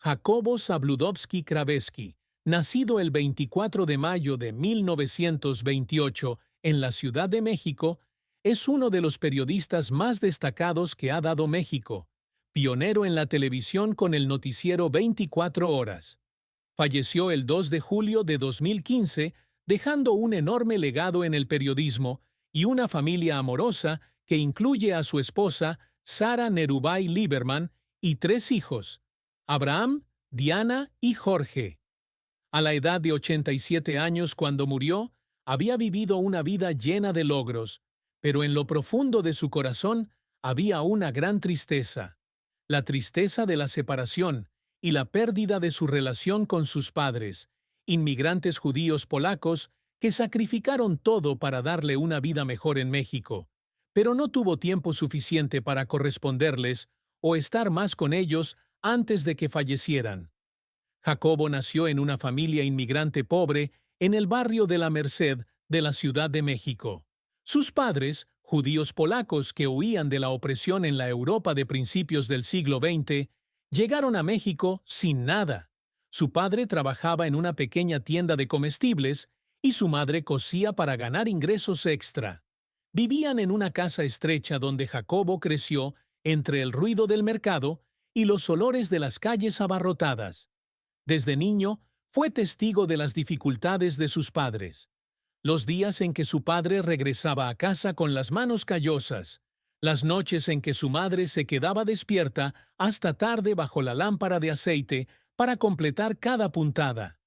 Jacobo Zabludovsky-Kraveski, nacido el 24 de mayo de 1928 en la Ciudad de México, es uno de los periodistas más destacados que ha dado México, pionero en la televisión con el noticiero 24 horas. Falleció el 2 de julio de 2015, dejando un enorme legado en el periodismo y una familia amorosa que incluye a su esposa, Sara Nerubay Lieberman, y 3 hijos, Abraham, Diana y Jorge. A la edad de 87 años cuando murió, había vivido una vida llena de logros, pero en lo profundo de su corazón había una gran tristeza, la tristeza de la separación y la pérdida de su relación con sus padres, inmigrantes judíos polacos que sacrificaron todo para darle una vida mejor en México, pero no tuvo tiempo suficiente para corresponderles o estar más con ellos antes de que fallecieran. Jacobo nació en una familia inmigrante pobre en el barrio de la Merced de la Ciudad de México. Sus padres, judíos polacos que huían de la opresión en la Europa de principios del siglo XX, llegaron a México sin nada. Su padre trabajaba en una pequeña tienda de comestibles y su madre cosía para ganar ingresos extra. Vivían en una casa estrecha donde Jacobo creció entre el ruido del mercado y los olores de las calles abarrotadas. Desde niño, fue testigo de las dificultades de sus padres. Los días en que su padre regresaba a casa con las manos callosas, las noches en que su madre se quedaba despierta hasta tarde bajo la lámpara de aceite para completar cada puntada.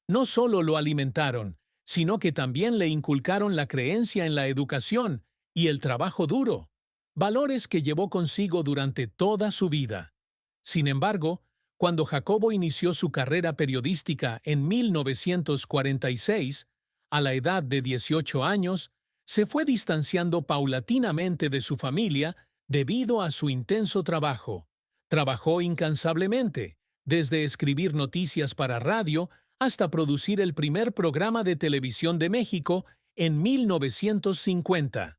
No solo lo alimentaron, sino que también le inculcaron la creencia en la educación y el trabajo duro, valores que llevó consigo durante toda su vida. Sin embargo, cuando Jacobo inició su carrera periodística en 1946, a la edad de 18 años, se fue distanciando paulatinamente de su familia debido a su intenso trabajo. Trabajó incansablemente, desde escribir noticias para radio hasta producir el primer programa de televisión de México en 1950.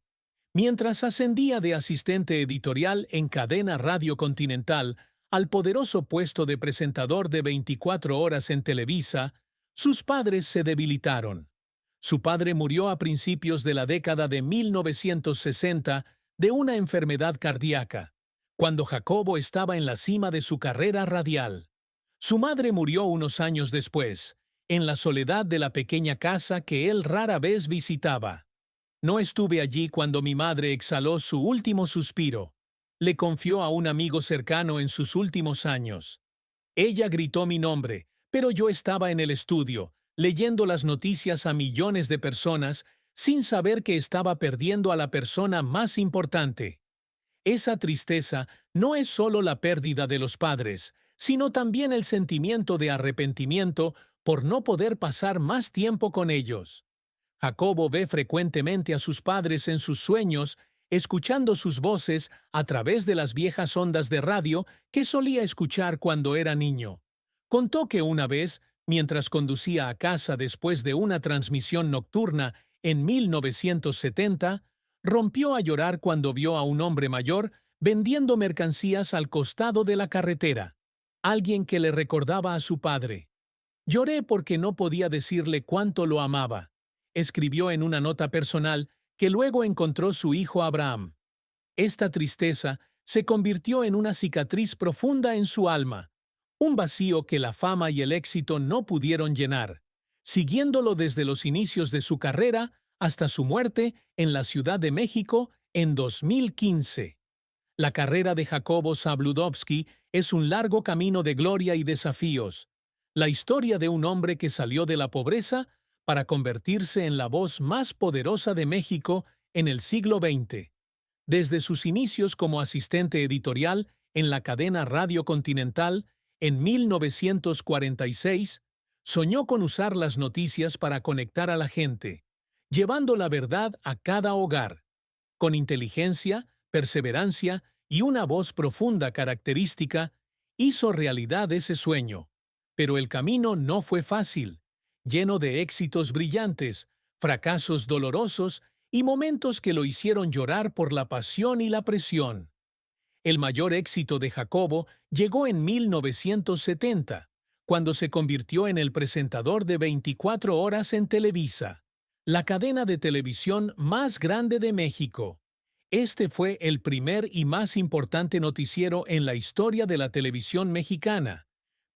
Mientras ascendía de asistente editorial en Cadena Radio Continental al poderoso puesto de presentador de 24 horas en Televisa, sus padres se debilitaron. Su padre murió a principios de la década de 1960 de una enfermedad cardíaca, cuando Jacobo estaba en la cima de su carrera radial. Su madre murió unos años después, en la soledad de la pequeña casa que él rara vez visitaba. No estuve allí cuando mi madre exhaló su último suspiro. Le confió a un amigo cercano en sus últimos años. Ella gritó mi nombre, pero yo estaba en el estudio, leyendo las noticias a millones de personas, sin saber que estaba perdiendo a la persona más importante. Esa tristeza no es solo la pérdida de los padres, sino también el sentimiento de arrepentimiento por no poder pasar más tiempo con ellos. Jacobo ve frecuentemente a sus padres en sus sueños, escuchando sus voces a través de las viejas ondas de radio que solía escuchar cuando era niño. Contó que una vez, mientras conducía a casa después de una transmisión nocturna en 1970, rompió a llorar cuando vio a un hombre mayor vendiendo mercancías al costado de la carretera, alguien que le recordaba a su padre. Lloré porque no podía decirle cuánto lo amaba, escribió en una nota personal que luego encontró su hijo Abraham. Esta tristeza se convirtió en una cicatriz profunda en su alma, un vacío que la fama y el éxito no pudieron llenar, siguiéndolo desde los inicios de su carrera hasta su muerte en la Ciudad de México en 2015. La carrera de Jacobo Zabludovsky es un largo camino de gloria y desafíos, la historia de un hombre que salió de la pobreza para convertirse en la voz más poderosa de México en el siglo XX. Desde sus inicios como asistente editorial en la cadena Radio Continental en 1946, soñó con usar las noticias para conectar a la gente, llevando la verdad a cada hogar. Con inteligencia, perseverancia y una voz profunda característica, hizo realidad ese sueño. Pero el camino no fue fácil, lleno de éxitos brillantes, fracasos dolorosos y momentos que lo hicieron llorar por la pasión y la presión. El mayor éxito de Jacobo llegó en 1970, cuando se convirtió en el presentador de 24 horas en Televisa, la cadena de televisión más grande de México. Este fue el primer y más importante noticiero en la historia de la televisión mexicana,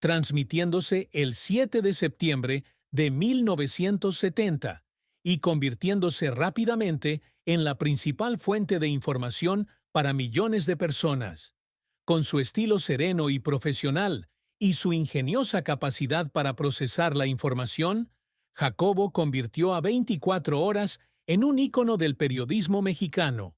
transmitiéndose el 7 de septiembre de 1970 y convirtiéndose rápidamente en la principal fuente de información para millones de personas. Con su estilo sereno y profesional y su ingeniosa capacidad para procesar la información, Jacobo convirtió a 24 horas en un ícono del periodismo mexicano.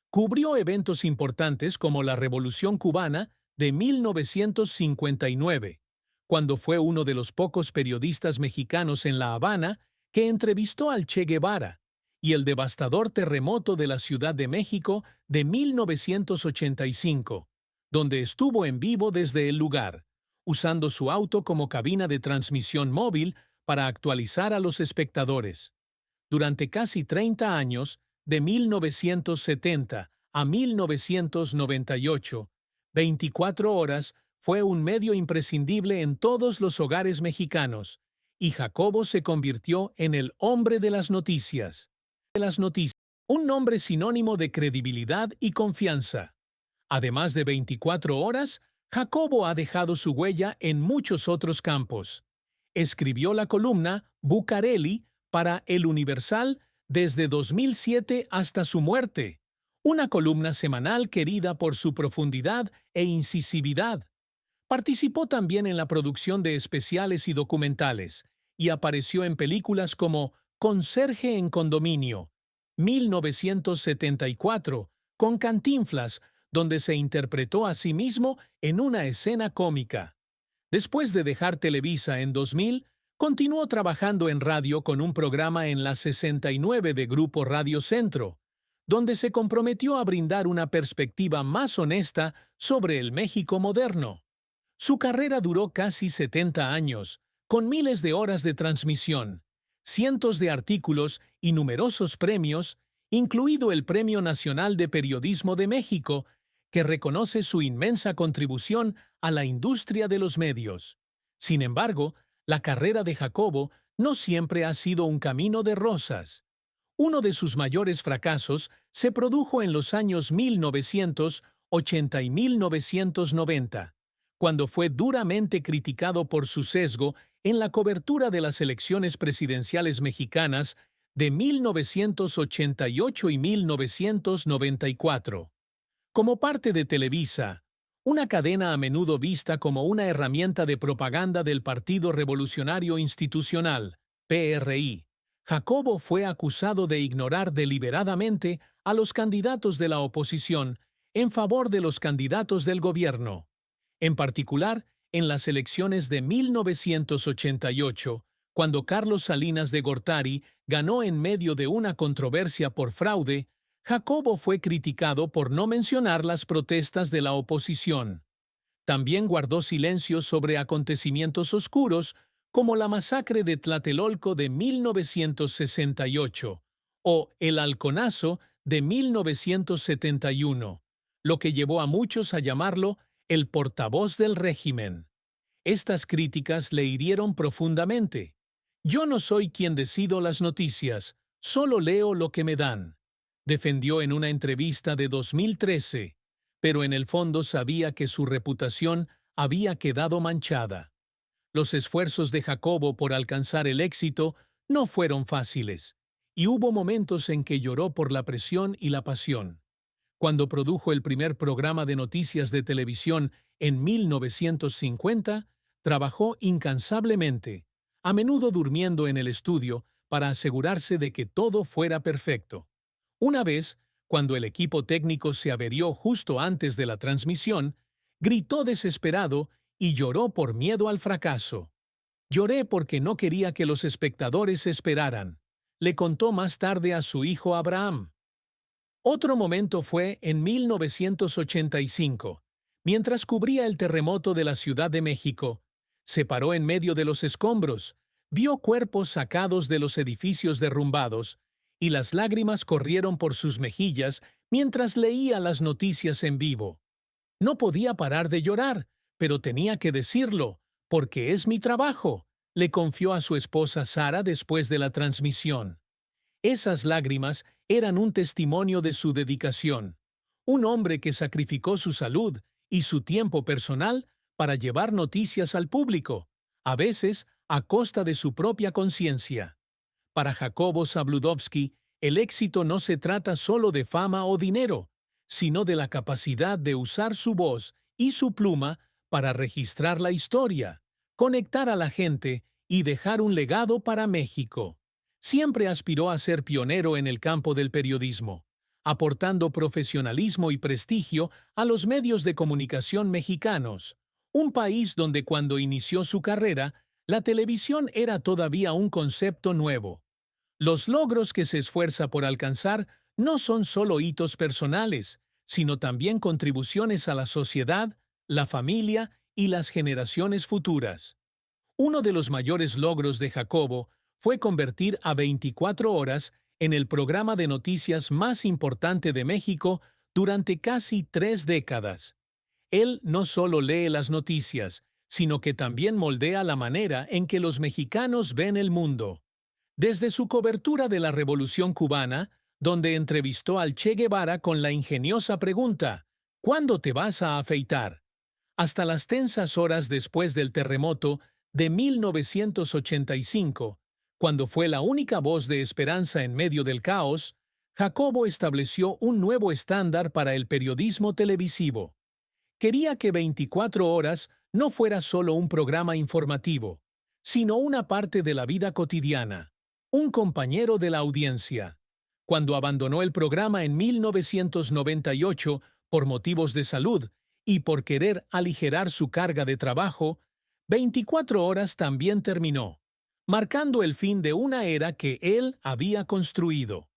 Cubrió eventos importantes como la Revolución Cubana de 1959, cuando fue uno de los pocos periodistas mexicanos en La Habana que entrevistó al Che Guevara, y el devastador terremoto de la Ciudad de México de 1985, donde estuvo en vivo desde el lugar, usando su auto como cabina de transmisión móvil para actualizar a los espectadores. Durante casi 30 años, de 1970 a 1998, 24 horas fue un medio imprescindible en todos los hogares mexicanos, y Jacobo se convirtió en el hombre de las noticias. Un nombre sinónimo de credibilidad y confianza. Además de 24 horas, Jacobo ha dejado su huella en muchos otros campos. Escribió la columna Bucareli para El Universal desde 2007 hasta su muerte, una columna semanal querida por su profundidad e incisividad. Participó también en la producción de especiales y documentales, y apareció en películas como Conserje en Condominio, 1974, con Cantinflas, donde se interpretó a sí mismo en una escena cómica. Después de dejar Televisa en 2000, continuó trabajando en radio con un programa en la 69 de Grupo Radio Centro, donde se comprometió a brindar una perspectiva más honesta sobre el México moderno. Su carrera duró casi 70 años, con miles de horas de transmisión, cientos de artículos y numerosos premios, incluido el Premio Nacional de Periodismo de México, que reconoce su inmensa contribución a la industria de los medios. Sin embargo, la carrera de Jacobo no siempre ha sido un camino de rosas. Uno de sus mayores fracasos se produjo en los años 1980 y 1990, cuando fue duramente criticado por su sesgo en la cobertura de las elecciones presidenciales mexicanas de 1988 y 1994. Como parte de Televisa, una cadena a menudo vista como una herramienta de propaganda del Partido Revolucionario Institucional, PRI, Jacobo fue acusado de ignorar deliberadamente a los candidatos de la oposición en favor de los candidatos del gobierno. En particular, en las elecciones de 1988, cuando Carlos Salinas de Gortari ganó en medio de una controversia por fraude, Jacobo fue criticado por no mencionar las protestas de la oposición. También guardó silencio sobre acontecimientos oscuros como la masacre de Tlatelolco de 1968 o el Halconazo de 1971, lo que llevó a muchos a llamarlo el portavoz del régimen. Estas críticas le hirieron profundamente. Yo no soy quien decido las noticias, solo leo lo que me dan, defendió en una entrevista de 2013, pero en el fondo sabía que su reputación había quedado manchada. Los esfuerzos de Jacobo por alcanzar el éxito no fueron fáciles, y hubo momentos en que lloró por la presión y la pasión. Cuando produjo el primer programa de noticias de televisión en 1950, trabajó incansablemente, a menudo durmiendo en el estudio para asegurarse de que todo fuera perfecto. Una vez, cuando el equipo técnico se averió justo antes de la transmisión, gritó desesperado y lloró por miedo al fracaso. Lloré porque no quería que los espectadores esperaran, le contó más tarde a su hijo Abraham. Otro momento fue en 1985, mientras cubría el terremoto de la Ciudad de México. Se paró en medio de los escombros, vio cuerpos sacados de los edificios derrumbados, y las lágrimas corrieron por sus mejillas mientras leía las noticias en vivo. No podía parar de llorar, pero tenía que decirlo, porque es mi trabajo, le confió a su esposa Sara después de la transmisión. Esas lágrimas eran un testimonio de su dedicación. Un hombre que sacrificó su salud y su tiempo personal para llevar noticias al público, a veces a costa de su propia conciencia. Para Jacobo Zabludovsky, el éxito no se trata solo de fama o dinero, sino de la capacidad de usar su voz y su pluma para registrar la historia, conectar a la gente y dejar un legado para México. Siempre aspiró a ser pionero en el campo del periodismo, aportando profesionalismo y prestigio a los medios de comunicación mexicanos, un país donde cuando inició su carrera, la televisión era todavía un concepto nuevo. Los logros que se esfuerza por alcanzar no son solo hitos personales, sino también contribuciones a la sociedad, la familia y las generaciones futuras. Uno de los mayores logros de Jacobo fue convertir a 24 horas en el programa de noticias más importante de México durante casi 3 décadas. Él no solo lee las noticias, sino que también moldea la manera en que los mexicanos ven el mundo. Desde su cobertura de la Revolución Cubana, donde entrevistó al Che Guevara con la ingeniosa pregunta, ¿cuándo te vas a afeitar?, hasta las tensas horas después del terremoto de 1985, cuando fue la única voz de esperanza en medio del caos, Jacobo estableció un nuevo estándar para el periodismo televisivo. Quería que 24 horas no fuera solo un programa informativo, sino una parte de la vida cotidiana, un compañero de la audiencia. Cuando abandonó el programa en 1998 por motivos de salud y por querer aligerar su carga de trabajo, 24 horas también terminó, marcando el fin de una era que él había construido.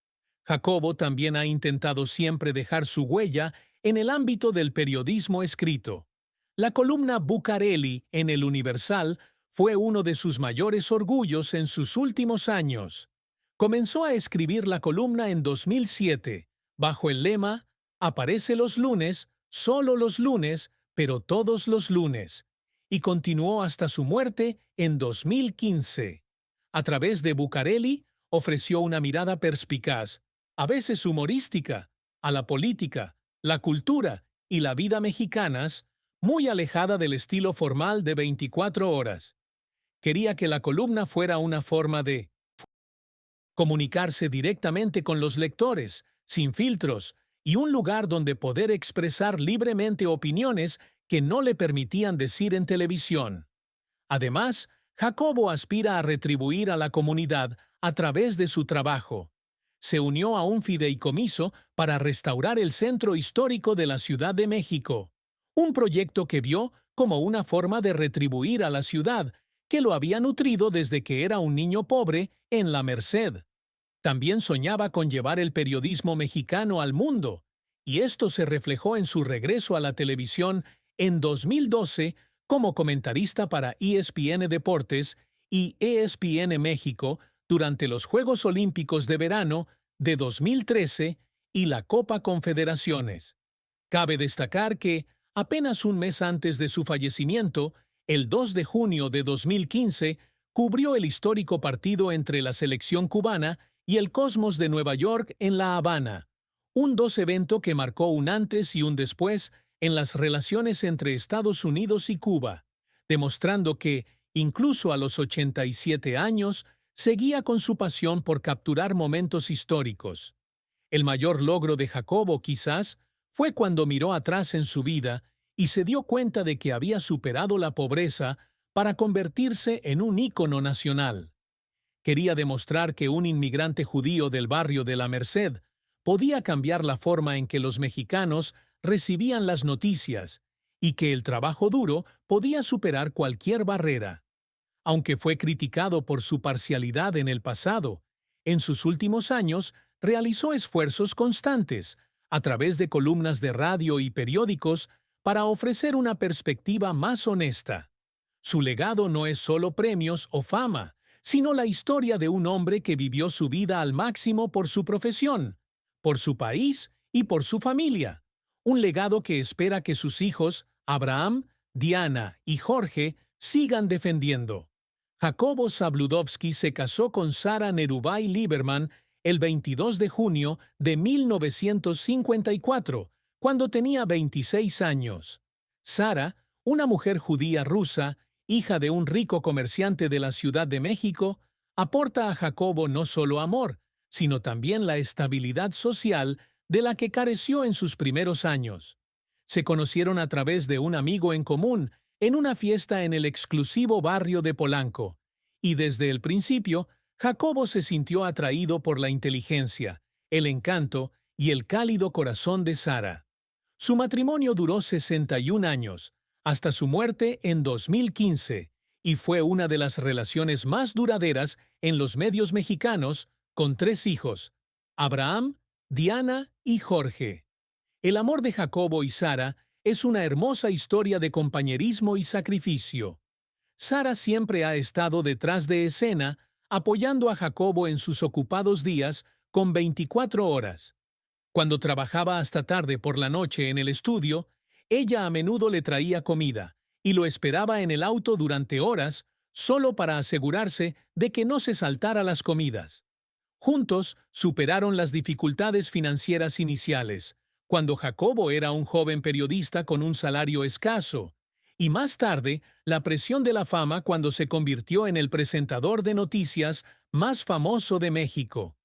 Jacobo también ha intentado siempre dejar su huella en el ámbito del periodismo escrito. La columna Bucareli en El Universal fue uno de sus mayores orgullos en sus últimos años. Comenzó a escribir la columna en 2007, bajo el lema «Aparece los lunes, solo los lunes, pero todos los lunes», y continuó hasta su muerte en 2015. A través de Bucareli ofreció una mirada perspicaz, a veces humorística, a la política, la cultura y la vida mexicanas, muy alejada del estilo formal de 24 horas. Quería que la columna fuera una forma de comunicarse directamente con los lectores, sin filtros, y un lugar donde poder expresar libremente opiniones que no le permitían decir en televisión. Además, Jacobo aspira a retribuir a la comunidad a través de su trabajo. Se unió a un fideicomiso para restaurar el centro histórico de la Ciudad de México, un proyecto que vio como una forma de retribuir a la ciudad, que lo había nutrido desde que era un niño pobre en la Merced. También soñaba con llevar el periodismo mexicano al mundo, y esto se reflejó en su regreso a la televisión en 2012 como comentarista para ESPN Deportes y ESPN México durante los Juegos Olímpicos de Verano de 2013 y la Copa Confederaciones. Cabe destacar que, apenas un mes antes de su fallecimiento, el 2 de junio de 2015, cubrió el histórico partido entre la selección cubana y el Cosmos de Nueva York en La Habana, un evento que marcó un antes y un después en las relaciones entre Estados Unidos y Cuba, demostrando que, incluso a los 87 años, seguía con su pasión por capturar momentos históricos. El mayor logro de Jacobo, quizás, fue cuando miró atrás en su vida y se dio cuenta de que había superado la pobreza para convertirse en un ícono nacional. Quería demostrar que un inmigrante judío del barrio de la Merced podía cambiar la forma en que los mexicanos recibían las noticias y que el trabajo duro podía superar cualquier barrera. Aunque fue criticado por su parcialidad en el pasado, en sus últimos años realizó esfuerzos constantes, a través de columnas de radio y periódicos, para ofrecer una perspectiva más honesta. Su legado no es solo premios o fama, sino la historia de un hombre que vivió su vida al máximo por su profesión, por su país y por su familia. un legado que espera que sus hijos, Abraham, Diana y Jorge, sigan defendiendo. Jacobo Zabludovsky se casó con Sara Nerubay Lieberman el 22 de junio de 1954, cuando tenía 26 años. Sara, una mujer judía rusa, hija de un rico comerciante de la Ciudad de México, aporta a Jacobo no solo amor, sino también la estabilidad social de la que careció en sus primeros años. Se conocieron a través de un amigo en común, en una fiesta en el exclusivo barrio de Polanco, y desde el principio, Jacobo se sintió atraído por la inteligencia, el encanto y el cálido corazón de Sara. Su matrimonio duró 61 años, hasta su muerte en 2015, y fue una de las relaciones más duraderas en los medios mexicanos, con 3 hijos, Abraham, Diana y Jorge. El amor de Jacobo y Sara es una hermosa historia de compañerismo y sacrificio. Sara siempre ha estado detrás de escena, apoyando a Jacobo en sus ocupados días con 24 horas. Cuando trabajaba hasta tarde por la noche en el estudio, ella a menudo le traía comida y lo esperaba en el auto durante horas solo para asegurarse de que no se saltara las comidas. Juntos superaron las dificultades financieras iniciales, cuando Jacobo era un joven periodista con un salario escaso, y más tarde la presión de la fama cuando se convirtió en el presentador de noticias más famoso de México.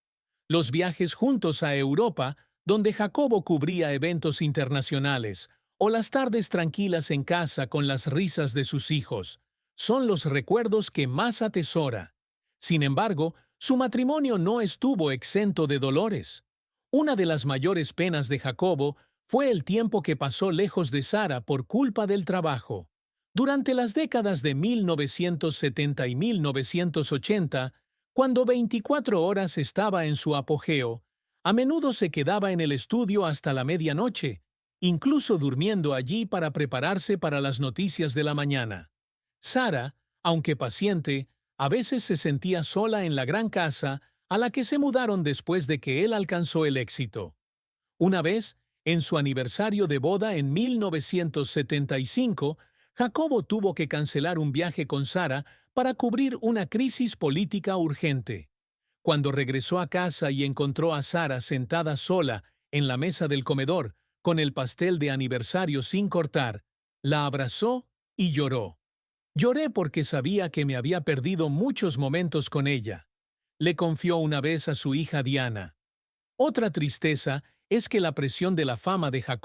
Los viajes juntos a Europa, donde Jacobo cubría eventos internacionales, o las tardes tranquilas en casa con las risas de sus hijos, son los recuerdos que más atesora. Sin embargo, su matrimonio no estuvo exento de dolores. Una de las mayores penas de Jacobo fue el tiempo que pasó lejos de Sara por culpa del trabajo. Durante las décadas de 1970 y 1980, cuando 24 horas estaba en su apogeo, a menudo se quedaba en el estudio hasta la medianoche, incluso durmiendo allí para prepararse para las noticias de la mañana. Sara, aunque paciente, a veces se sentía sola en la gran casa a la que se mudaron después de que él alcanzó el éxito. Una vez, en su aniversario de boda en 1975, Jacobo tuvo que cancelar un viaje con Sara para cubrir una crisis política urgente. Cuando regresó a casa y encontró a Sara sentada sola en la mesa del comedor, con el pastel de aniversario sin cortar, la abrazó y lloró. Lloré porque sabía que me había perdido muchos momentos con ella. Le confió una vez a su hija Diana. Otra tristeza es que la presión de la fama de Jacobo